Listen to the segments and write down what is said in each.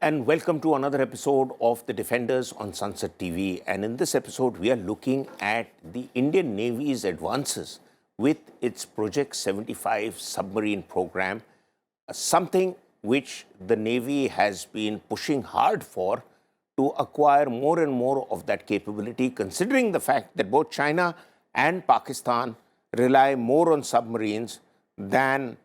and welcome to another episode of The Defenders on Sansad TV. And in this episode, we are looking at the Indian Navy's advances with its Project 75 submarine program, something which the Navy has been pushing hard for to acquire more and more of that capability, considering the fact that both China and Pakistan rely more on submarines than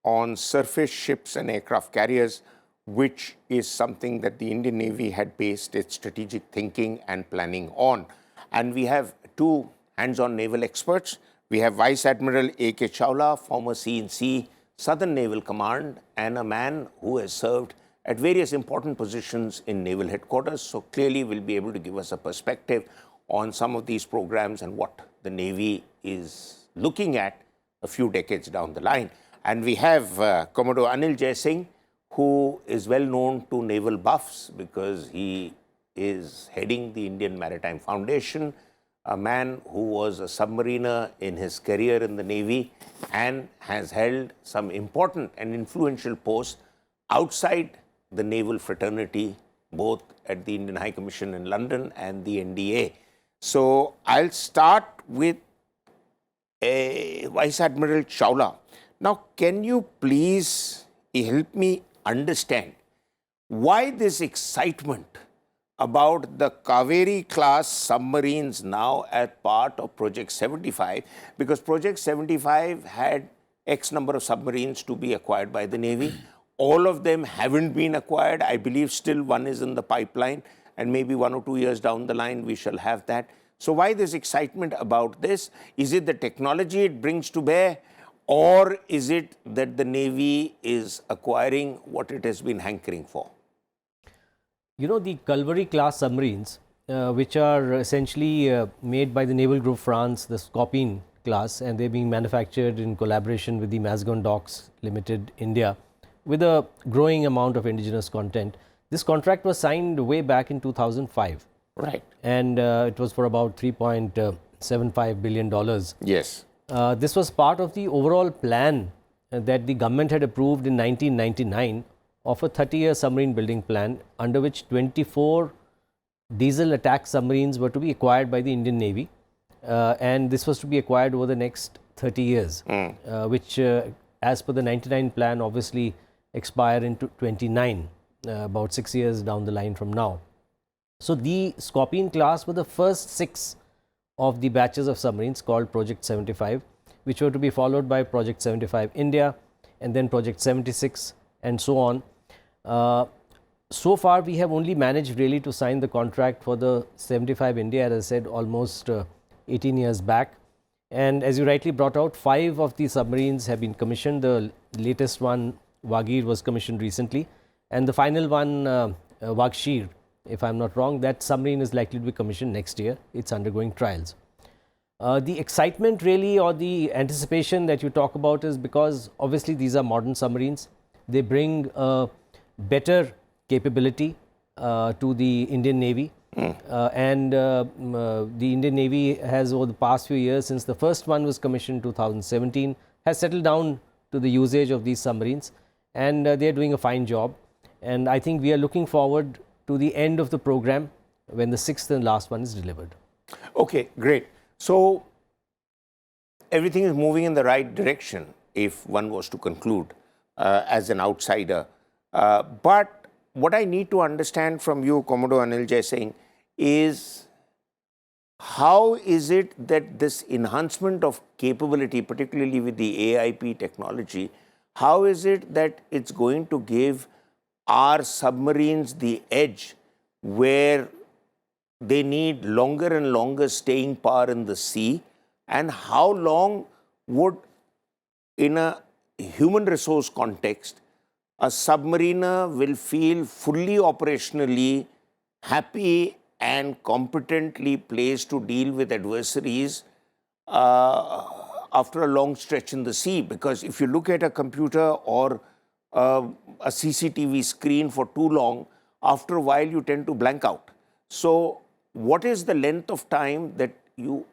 on surface ships and aircraft carriers, which is something that the Indian Navy had based its strategic thinking and planning on. And we have two hands-on naval experts. We have Vice Admiral A.K. Chawla, former C&C, Southern Naval Command, and a man who has served at various important positions in naval headquarters. So clearly will be able to give us a perspective on some of these programs and what the Navy is looking at a few decades down the line. And we have Commodore Anil Singh, who is well known to naval buffs because he is heading the Indian Maritime Foundation, a man who was a submariner in his career in the Navy and has held some important and influential posts outside the naval fraternity, both at the Indian High Commission in London and the NDA. So I'll start with Vice Admiral Chawla. Now, can you please help me understand why this excitement about the Kaveri class submarines now as part of Project 75? Because Project 75 had X number of submarines to be acquired by the Navy. All of them haven't been acquired. I believe still one is in the pipeline, and maybe 1 or 2 years down the line we shall have that. So why this excitement about this? Is it the technology it brings to bear, or is it that the Navy is acquiring what it has been hankering for? You know, the Kaveri class submarines, which are essentially made by the Naval Group France, the Scorpion class, and they're being manufactured in collaboration with the Mazagon Docks Limited, India, with a growing amount of indigenous content. This contract was signed way back in 2005. Right. And it was for about $3.75 billion. Yes. This was part of the overall plan that the government had approved in 1999 of a 30-year submarine building plan, under which 24 diesel attack submarines were to be acquired by the Indian Navy. And this was to be acquired over the next 30 years, which as per the 99 plan obviously expire into 29, about 6 years down the line from now. So the Scorpion class were the first 6 of the batches of submarines called Project 75, which were to be followed by Project 75 India and then Project 76 and so on. So far we have only managed really to sign the contract for the 75 India, as I said, almost 18 years back. And as you rightly brought out, 5 of these submarines have been commissioned. The latest one, Wagir, was commissioned recently, and the final one, Wagshir, if I'm not wrong, that submarine is likely to be commissioned next year. It's undergoing trials. The excitement really, or the anticipation that you talk about, is because obviously these are modern submarines. They bring better capability to the Indian Navy. And the Indian Navy has, over the past few years, since the first one was commissioned in 2017, has settled down to the usage of these submarines, and they are doing a fine job. And I think we are looking forward to the end of the program when the 6th and last one is delivered. Okay, great. So everything is moving in the right direction if one was to conclude as an outsider. But what I need to understand from you, Commodore Anil Singh, is how is it that this enhancement of capability, particularly with the AIP technology, how is it that it's going to give our submarines the edge where they need longer and longer staying power in the sea? And how long would, in a human resource context, a submariner will feel fully operationally happy and competently placed to deal with adversaries after a long stretch in the sea? Because if you look at a computer or a CCTV screen for too long, after a while you tend to blank out. So what is the length of time that you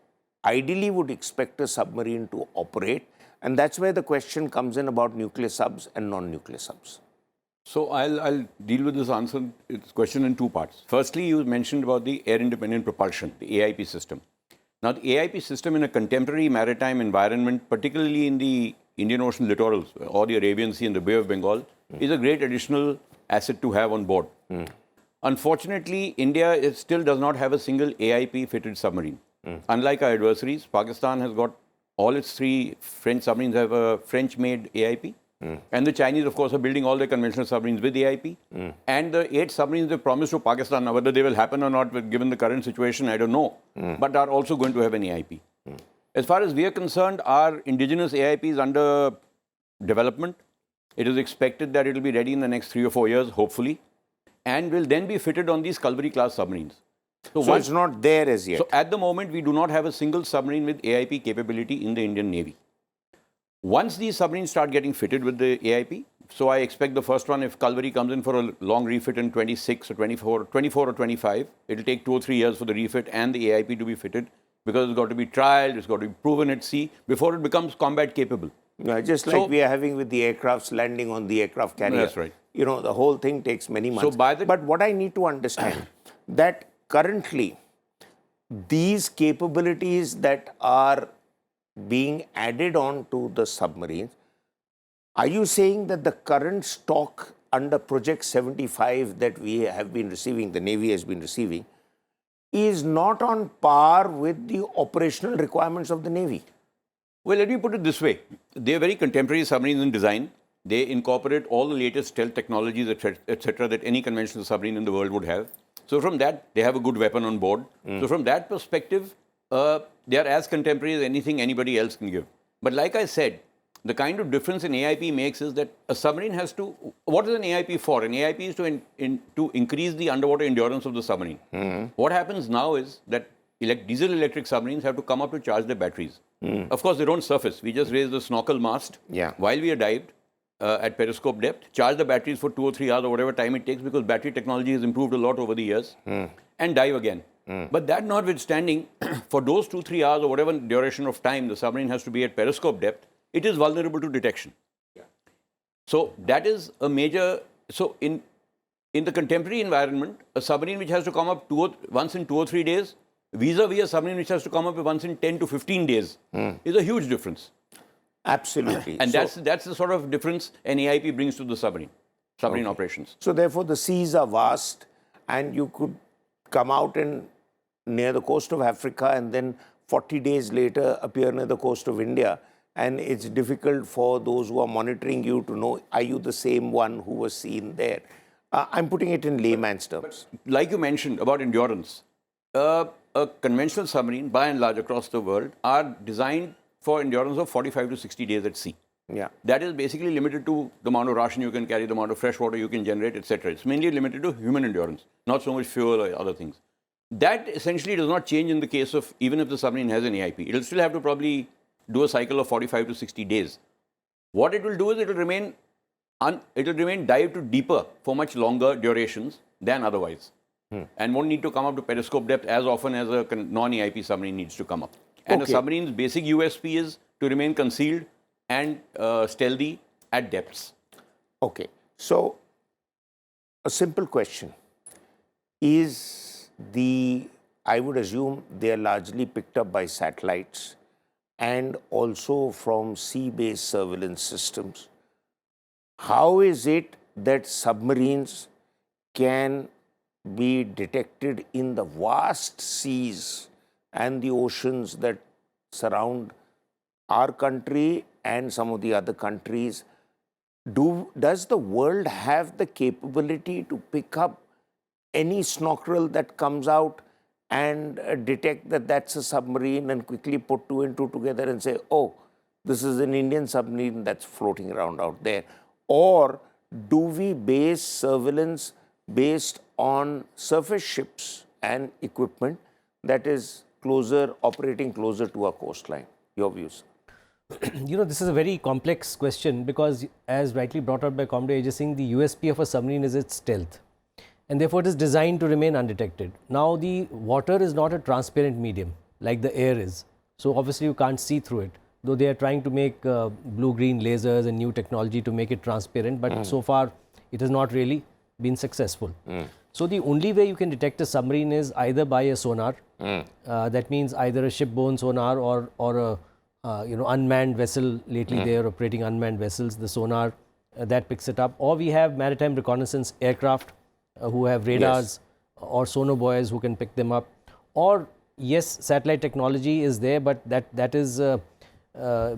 ideally would expect a submarine to operate? And that's where the question comes in about nuclear subs and non-nuclear subs. So I'll deal with this question in two parts. Firstly, you mentioned about the air-independent propulsion, the AIP system. Now, the AIP system in a contemporary maritime environment, particularly in the Indian Ocean littorals or the Arabian Sea and the Bay of Bengal, is a great additional asset to have on board. Unfortunately, India still does not have a single AIP-fitted submarine. Unlike our adversaries, Pakistan has got all its 3 French submarines have a French-made AIP. And the Chinese, of course, are building all their conventional submarines with AIP. And the 8 submarines they promised to Pakistan, now whether they will happen or not, given the current situation, I don't know, but are also going to have an AIP. As far as we are concerned, our indigenous AIP is under development. It is expected that it will be ready in the next 3 or 4 years, hopefully, and will then be fitted on these Kalvari-class submarines. So it's not there as yet. So at the moment, we do not have a single submarine with AIP capability in the Indian Navy. Once these submarines start getting fitted with the AIP, so I expect the first one, if Kalvari comes in for a long refit in 26 or 24 or 25, it will take 2 or 3 years for the refit and the AIP to be fitted, because it's got to be trialed, it's got to be proven at sea before it becomes combat capable. Yeah, just like we are having with the aircrafts landing on the aircraft carrier. That's right. You know, the whole thing takes many months. But what I need to understand, that currently, these capabilities that are being added on to the submarines, are you saying that the current stock under Project 75 that we have been receiving, the Navy has been receiving, is not on par with the operational requirements of the Navy? Well, let me put it this way. They are very contemporary submarines in design. They incorporate all the latest stealth technologies, etc., that any conventional submarine in the world would have. So from that, they have a good weapon on board. So from that perspective, they are as contemporary as anything anybody else can give. But like I said, the kind of difference an AIP makes is that a submarine has to... What is an AIP for? An AIP is to increase the underwater endurance of the submarine. What happens now is that diesel-electric submarines have to come up to charge their batteries. Of course, they don't surface. We just raise the snorkel mast while we are dived at periscope depth, charge the batteries for 2 or 3 hours or whatever time it takes, because battery technology has improved a lot over the years, and dive again. But that notwithstanding, for those 2-3 hours or whatever duration of time the submarine has to be at periscope depth, it is vulnerable to detection. So that is a major... So in the contemporary environment, a submarine which has to come up once in 2 or 3 days, vis-a-vis a submarine which has to come up once in 10 to 15 days, is a huge difference. Absolutely. And that's the sort of difference an AIP brings to the submarine operations. So therefore, the seas are vast, and you could come out near the coast of Africa and then 40 days later appear near the coast of India. And it's difficult for those who are monitoring you to know, are you the same one who was seen there? I'm putting it in layman's terms. But like you mentioned about endurance, a conventional submarine, by and large across the world, are designed for endurance of 45 to 60 days at sea. Yeah. That is basically limited to the amount of ration you can carry, the amount of fresh water you can generate, etc. It's mainly limited to human endurance, not so much fuel or other things. That essentially does not change in the case of, even if the submarine has an AIP. It will still have to probably do a cycle of 45 to 60 days. What it will do is it will remain dive to deeper for much longer durations than otherwise. And won't need to come up to periscope depth as often as a non-AIP submarine needs to come up. And a submarine's basic USP is to remain concealed and stealthy at depths. Okay. So, a simple question. I would assume they are largely picked up by satellites and also from sea-based surveillance systems. How is it that submarines can be detected in the vast seas and the oceans that surround our country and some of the other countries? Does the world have the capability to pick up any snorkel that comes out and detect that that's a submarine and quickly put 2 and 2 together and say, oh, this is an Indian submarine that's floating around out there? Or do we base surveillance based on surface ships and equipment that is operating closer to our coastline? Your views? You know, this is a very complex question, because as rightly brought out by Comrade AJ Singh, the USP of a submarine is its stealth, and therefore it is designed to remain undetected. Now, the water is not a transparent medium like the air is, so obviously you can't see through it, though they are trying to make blue-green lasers and new technology to make it transparent, but so far It has not really been successful. So the only way you can detect a submarine is either by a sonar. That means either a shipborne sonar or a unmanned vessel. Lately they are operating unmanned vessels. The sonar that picks it up, or we have maritime reconnaissance aircraft who have radars or sonar buoys who can pick them up. Or yes, satellite technology is there, but that is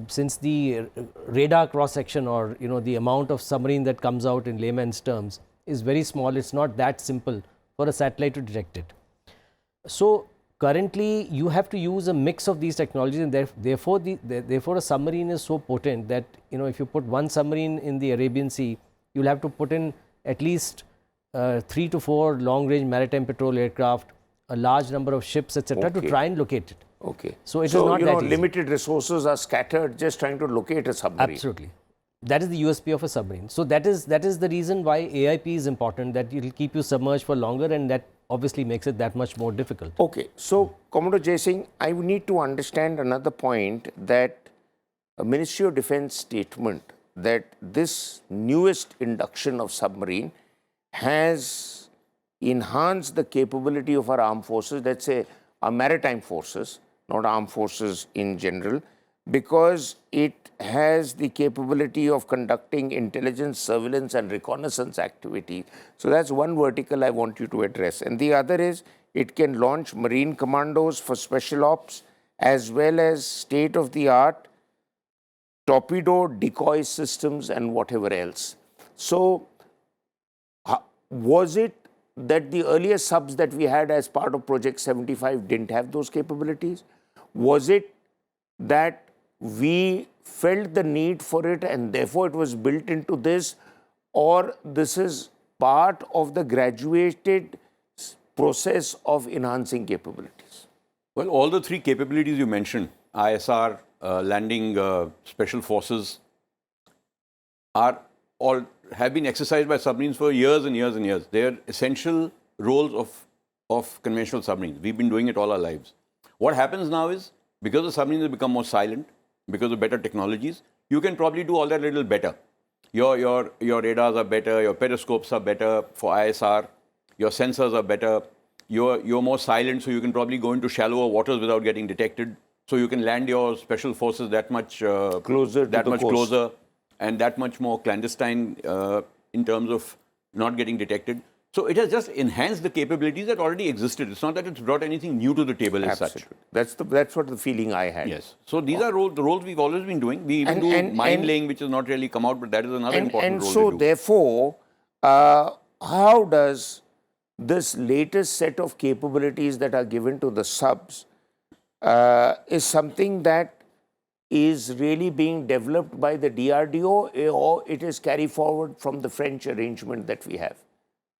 since the radar cross section or the amount of submarine that comes out in layman's terms is very small. It's not that simple for a satellite to detect it. So currently you have to use a mix of these technologies, and therefore a submarine is so potent that if you put one submarine in the Arabian Sea, you'll have to put in at least 3 to 4 long range maritime patrol aircraft, a large number of ships, etc. to try and locate it. Okay. So it is not that easy. Limited resources are scattered just trying to locate a submarine. Absolutely. That is the USP of a submarine. So that is the reason why AIP is important, that it will keep you submerged for longer, and that obviously makes it that much more difficult. Okay. So, Commodore Jai Singh, I need to understand another point, that a Ministry of Defence statement that this newest induction of submarine has enhanced the capability of our armed forces, let's say our maritime forces, not armed forces in general, because it has the capability of conducting intelligence, surveillance and reconnaissance activity. So that's one vertical I want you to address. And the other is it can launch marine commandos for special ops as well as state-of-the-art torpedo decoy systems and whatever else. So was it that the earlier subs that we had as part of Project 75 didn't have those capabilities? Was it that we felt the need for it and therefore it was built into this, or this is part of the graduated process of enhancing capabilities? Well, all the three capabilities you mentioned, ISR, landing special forces, have been exercised by submarines for years and years and years. They are essential roles of conventional submarines. We've been doing it all our lives. What happens now is, because the submarines have become more silent, because of better technologies, you can probably do all that a little better. Your radars are better, your periscopes are better for ISR, your sensors are better, you're more silent, so you can probably go into shallower waters without getting detected. So you can land your special forces that much closer and that much more clandestine in terms of not getting detected. So it has just enhanced the capabilities that already existed. It's not that it's brought anything new to the table as such. That's what the feeling I had. Yes. So these are the roles we've always been doing. We even do mine laying, which has not really come out, but that is another important role. And so therefore, how does this latest set of capabilities that are given to the subs is something that is really being developed by the DRDO, or it is carried forward from the French arrangement that we have?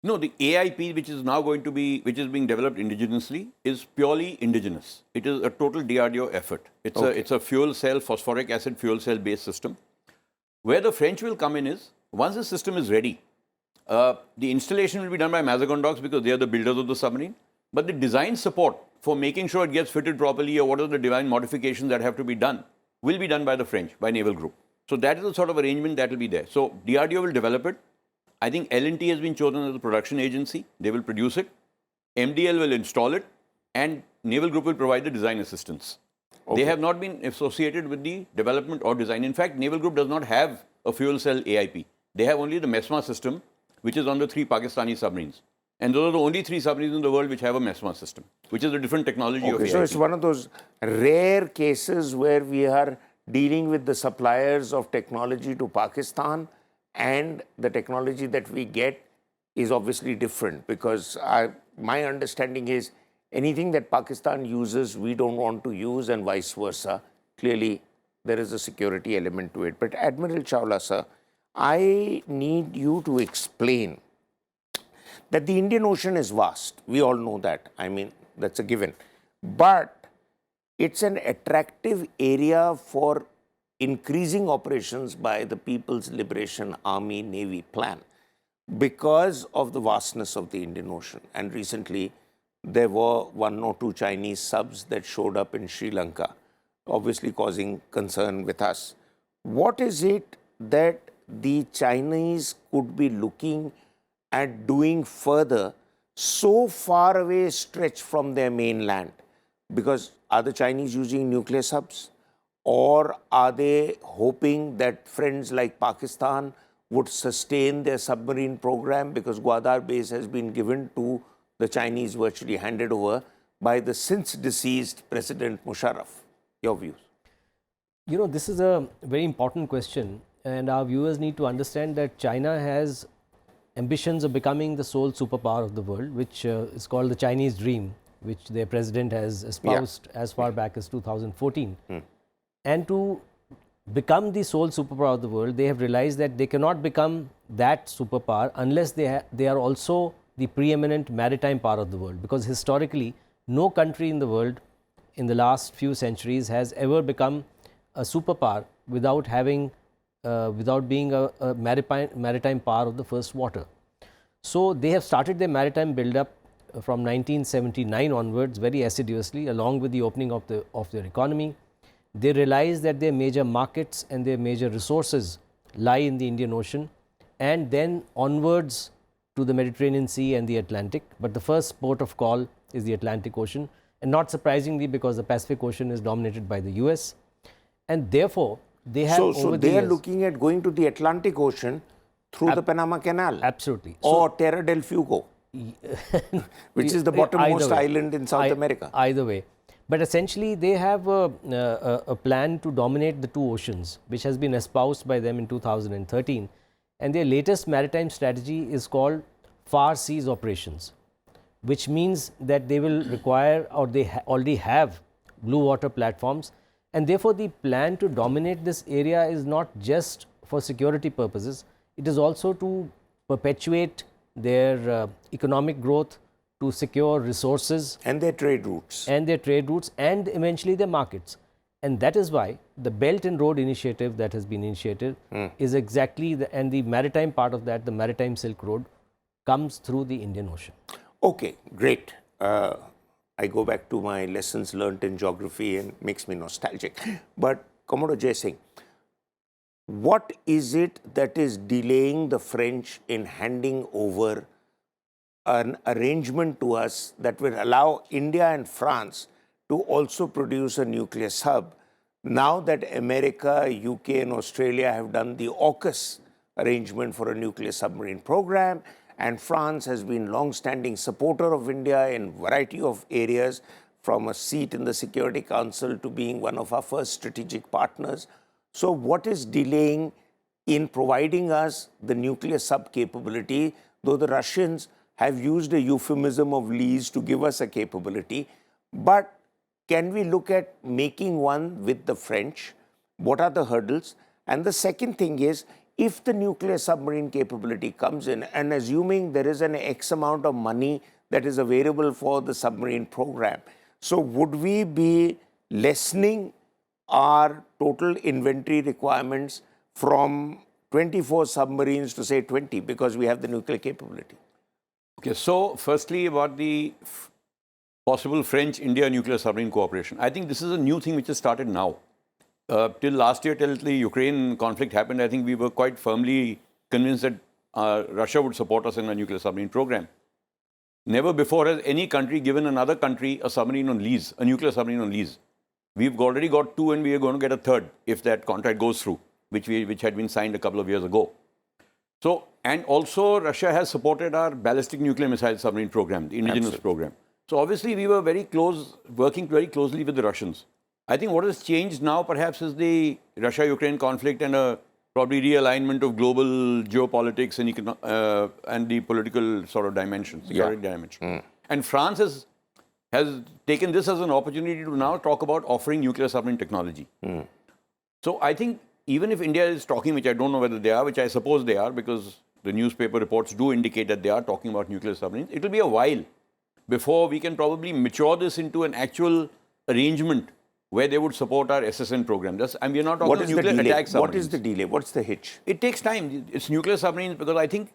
No, the AIP, which is being developed indigenously, is purely indigenous. It is a total DRDO effort. It's a fuel cell, phosphoric acid fuel cell based system. Where the French will come in is, once the system is ready, the installation will be done by Mazagon Dock because they are the builders of the submarine. But the design support for making sure it gets fitted properly, or what are the design modifications that have to be done, will be done by the French, by Naval Group. So that is the sort of arrangement that will be there. So DRDO will develop it. I think L&T has been chosen as the production agency. They will produce it. MDL will install it. And Naval Group will provide the design assistance. They have not been associated with the development or design. In fact, Naval Group does not have a fuel cell AIP. They have only the MESMA system, which is on the 3 Pakistani submarines. And those are the only 3 submarines in the world which have a MESMA system, which is a different technology of AIP. So it's one of those rare cases where we are dealing with the suppliers of technology to Pakistan, and the technology that we get is obviously different, because my understanding is anything that Pakistan uses, we don't want to use, and vice versa. Clearly, there is a security element to it. But Admiral Chawla, sir, I need you to explain that the Indian Ocean is vast. We all know that. I mean, that's a given. But it's an attractive area for increasing operations by the People's Liberation Army Navy plan because of the vastness of the Indian Ocean. And recently, there were 1 or 2 Chinese subs that showed up in Sri Lanka, obviously causing concern with us. What is it that the Chinese could be looking at doing further so far away stretch from their mainland? Because are the Chinese using nuclear subs? Or are they hoping that friends like Pakistan would sustain their submarine program, because Gwadar base has been given to the Chinese, virtually handed over by the since deceased President Musharraf? Your views? You know, this is a very important question, and our viewers need to understand that China has ambitions of becoming the sole superpower of the world, which is called the Chinese dream, which their president has espoused as far back as 2014. And to become the sole superpower of the world, they have realized that they cannot become that superpower unless they are also the preeminent maritime power of the world, because historically no country in the world in the last few centuries has ever become a superpower without having without being a maritime power of the first water. So they have started their maritime build-up from 1979 onwards very assiduously, along with the opening of their economy. They realize that their major markets and their major resources lie in the Indian Ocean and then onwards to the Mediterranean Sea and the Atlantic. But the first port of call is the Atlantic Ocean, and not surprisingly, because the Pacific Ocean is dominated by the US. And therefore, they have So they are looking at going to the Atlantic Ocean through the Panama Canal. Absolutely. Or Terra del Fuego, which is the bottommost island in South America. Either way. But essentially, they have a plan to dominate the two oceans, which has been espoused by them in 2013. And their latest maritime strategy is called Far Seas Operations, which means that they will require, or they already have, blue water platforms. And therefore, the plan to dominate this area is not just for security purposes, it is also to perpetuate their economic growth, to secure resources. And their trade routes. And their trade routes, and eventually their markets. And that is why the Belt and Road Initiative that has been initiated is exactly, and the maritime part of that, the Maritime Silk Road, comes through the Indian Ocean. Okay, great. I go back to my lessons learnt in geography and makes me nostalgic. But Commodore Jai Singh, what is it that is delaying the French in handing over an arrangement to us that will allow India and France to also produce a nuclear sub, now that America, UK and Australia have done the AUKUS arrangement for a nuclear submarine program, and France has been long-standing supporter of India in a variety of areas, from a seat in the Security Council to being one of our first strategic partners. So what is delaying in providing us the nuclear sub capability, though the Russians have used a euphemism of lease to give us a capability? But can we look at making one with the French? What are the hurdles? And the second thing is, if the nuclear submarine capability comes in, and assuming there is an X amount of money that is available for the submarine program, so would we be lessening our total inventory requirements from 24 submarines to say 20 because we have the nuclear capability? Okay, so firstly about the possible French-India nuclear submarine cooperation. I think this is a new thing which has started now. Till last year, till the Ukraine conflict happened, I think we were quite firmly convinced that Russia would support us in our nuclear submarine program. Never before has any country given another country a submarine on lease, a nuclear submarine on lease. We've already got two, and we are going to get a third if that contract goes through, which had been signed a couple of years ago. So, and also Russia has supported our ballistic nuclear missile submarine program, the indigenous program. So obviously we were very close, working very closely with the Russians. I think what has changed now perhaps is the Russia-Ukraine conflict and a probably realignment of global geopolitics and the political sort of dimension, security dimension. And France has taken this as an opportunity to now talk about offering nuclear submarine technology. So I think even if India is talking, which I don't know whether they are, which I suppose they are, because the newspaper reports do indicate that they are talking about nuclear submarines, it will be a while before we can probably mature this into an actual arrangement where they would support our SSN program. And we are not talking about nuclear attack submarines. What is the delay? What's the hitch? It takes time. It's nuclear submarines because I think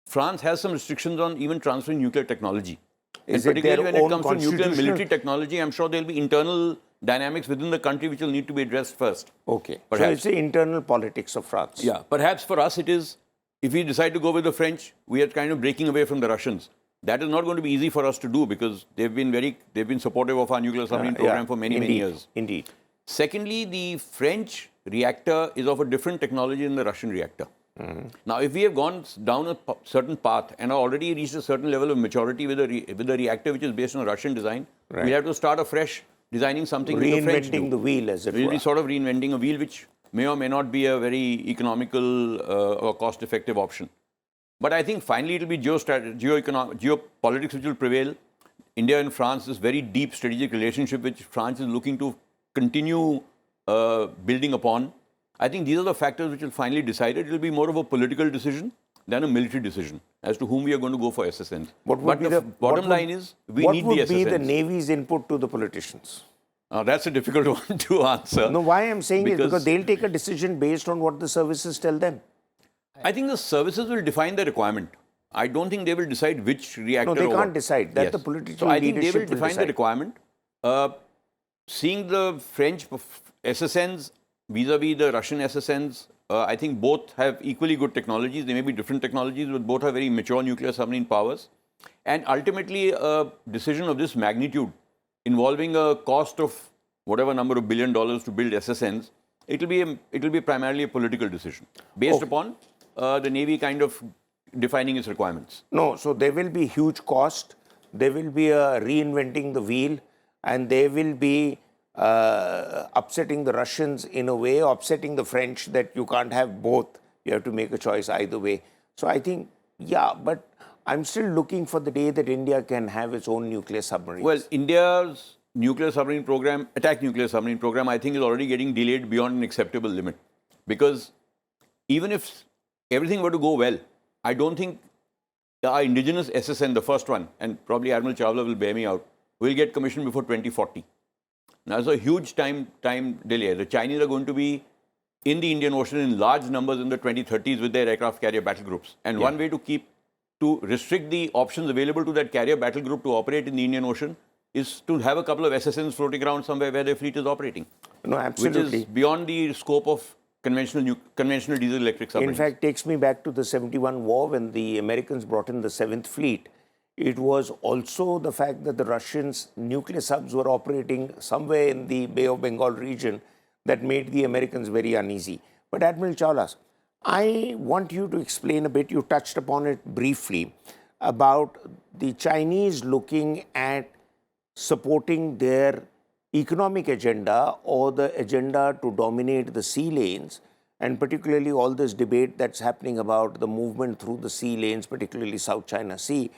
France has some restrictions on even transferring nuclear technology. Is and particularly it when it comes to nuclear military technology, I'm sure there will be internal dynamics within the country which will need to be addressed first. Okay. Perhaps. So it's the internal politics of France. Yeah, perhaps for us it is, if we decide to go with the French, we are kind of breaking away from the Russians. That is not going to be easy for us to do because they've been supportive of our nuclear submarine program for many years. Indeed. Secondly, the French reactor is of a different technology than the Russian reactor. Now, if we have gone down a certain path and are already reached a certain level of maturity with the reactor which is based on a Russian design, we'll have to start afresh designing something with the French do. Reinventing the wheel, as it We'll were. be sort of reinventing a wheel which may or may not be a very economical or cost-effective option. But I think finally it will be geopolitics which will prevail. India and France, this very deep strategic relationship which France is looking to continue building upon. I think these are the factors which will finally decide it. It will be more of a political decision than a military decision as to whom we are going to go for SSNs. But the bottom line is we need the SSNs. What would be the Navy's input to the politicians? That's a difficult one to answer. No, why I'm saying is because they'll take a decision based on what the services tell them. I think the services will define the requirement. I don't think they will decide which reactor. No, they can't decide. That the political leadership will decide. So I think they will define the requirement. Seeing the French SSNs vis-a-vis the Russian SSNs, I think both have equally good technologies. They may be different technologies, but both have very mature nuclear submarine powers. And ultimately, a decision of this magnitude involving a cost of whatever number of $1 billion to build SSNs, it will be primarily a political decision based upon the Navy kind of defining its requirements. No, so there will be huge cost. There will be a reinventing the wheel, and they will be upsetting the Russians in a way, upsetting the French that you can't have both. You have to make a choice either way. So I think, yeah, but I'm still looking for the day that India can have its own nuclear submarines. Well, India's nuclear submarine program, attack nuclear submarine program, I think is already getting delayed beyond an acceptable limit. Because even if everything were to go well, I don't think our indigenous SSN, the first one, and probably Admiral Chawla will bear me out, will get commissioned before 2040. Now, there's a huge time delay. The Chinese are going to be in the Indian Ocean in large numbers in the 2030s with their aircraft carrier battle groups. And one way to restrict the options available to that carrier battle group to operate in the Indian Ocean is to have a couple of SSNs floating around somewhere where their fleet is operating. No, absolutely. Which is beyond the scope of conventional diesel electric submarines. In fact, takes me back to the 71 war when the Americans brought in the 7th Fleet. It was also the fact that the Russians' nuclear subs were operating somewhere in the Bay of Bengal region that made the Americans very uneasy. But Admiral Chawla, I want you to explain a bit, you touched upon it briefly, about the Chinese looking at supporting their economic agenda or the agenda to dominate the sea lanes, and particularly all this debate that's happening about the movement through the sea lanes, particularly South China Sea.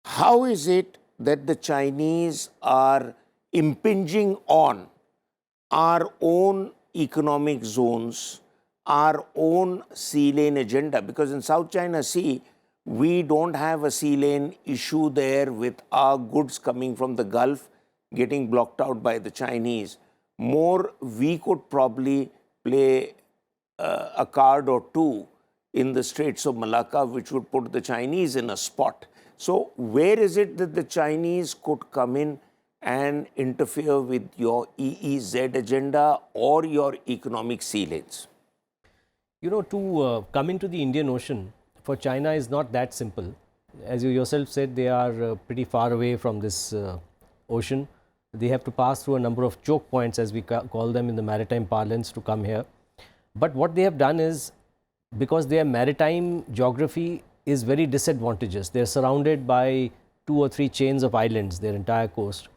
How is it that the Chinese are impinging on our own economic zones, our own sea lane agenda? Because in South China Sea, we don't have a sea lane issue there with our goods coming from the Gulf getting blocked out by the Chinese. More, we could probably play a card or two in the Straits of Malacca, which would put the Chinese in a spot. So where is it that the Chinese could come in and interfere with your EEZ agenda or your economic sea lanes? You know, to come into the Indian Ocean for China is not that simple. As you yourself said, they are pretty far away from this ocean. They have to pass through a number of choke points, as we call them in the maritime parlance, to come here. But what they have done is, because their maritime geography is very disadvantageous, they are surrounded by 2 or 3 chains of islands, their entire coast.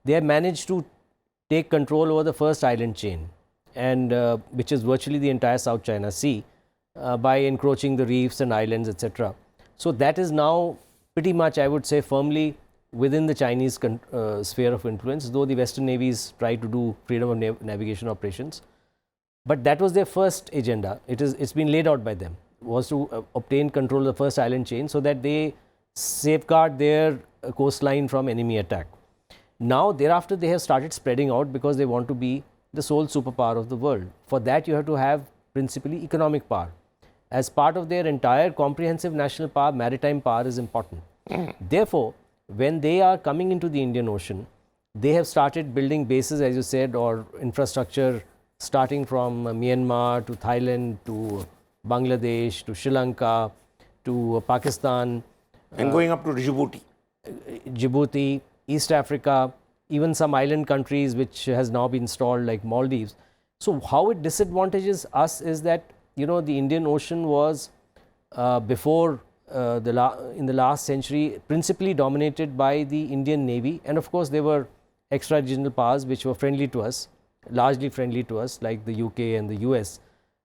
They have managed to take control over the first island chain, and which is virtually the entire South China Sea, by encroaching the reefs and islands, etc. So that is now pretty much, I would say, firmly within the Chinese sphere of influence, though the Western navies try to do freedom of navigation operations. But that was their first agenda. It's been laid out by them, was to obtain control of the first island chain so that they safeguard their coastline from enemy attack. Now, thereafter, they have started spreading out because they want to be the sole superpower of the world. For that, you have to have principally economic power. As part of their entire comprehensive national power, maritime power is important. Therefore, when they are coming into the Indian Ocean, They have started building bases, as you said, or infrastructure starting from Myanmar to Thailand to Bangladesh to Sri Lanka to Pakistan, And going up to Djibouti. Djibouti, East Africa, even some island countries which has now been installed like Maldives. So how it disadvantages us is that, you know, the Indian Ocean was before in the last century principally dominated by the Indian Navy, and of course there were extra regional powers which were friendly to us, largely friendly to us, like the UK and the US.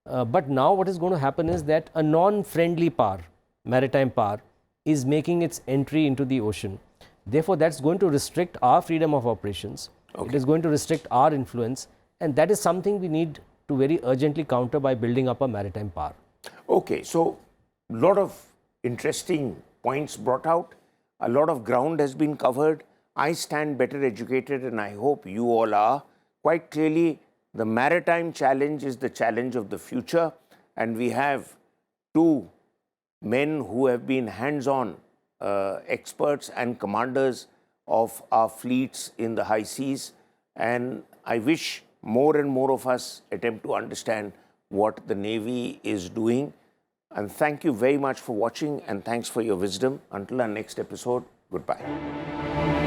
But now what is going to happen is that a non-friendly power, maritime power, is making its entry into the ocean. Therefore, that's going to restrict our freedom of operations. It is going to restrict our influence, and that is something we need to very urgently counter by building up a maritime power. Okay, so a lot of interesting points brought out. A lot of ground has been covered. I stand better educated, and I hope you all are. Quite clearly, the maritime challenge is the challenge of the future, and we have two men who have been hands-on experts and commanders of our fleets in the high seas. And I wish more and more of us attempt to understand what the Navy is doing. And thank you very much for watching, and thanks for your wisdom. Until our next episode, goodbye.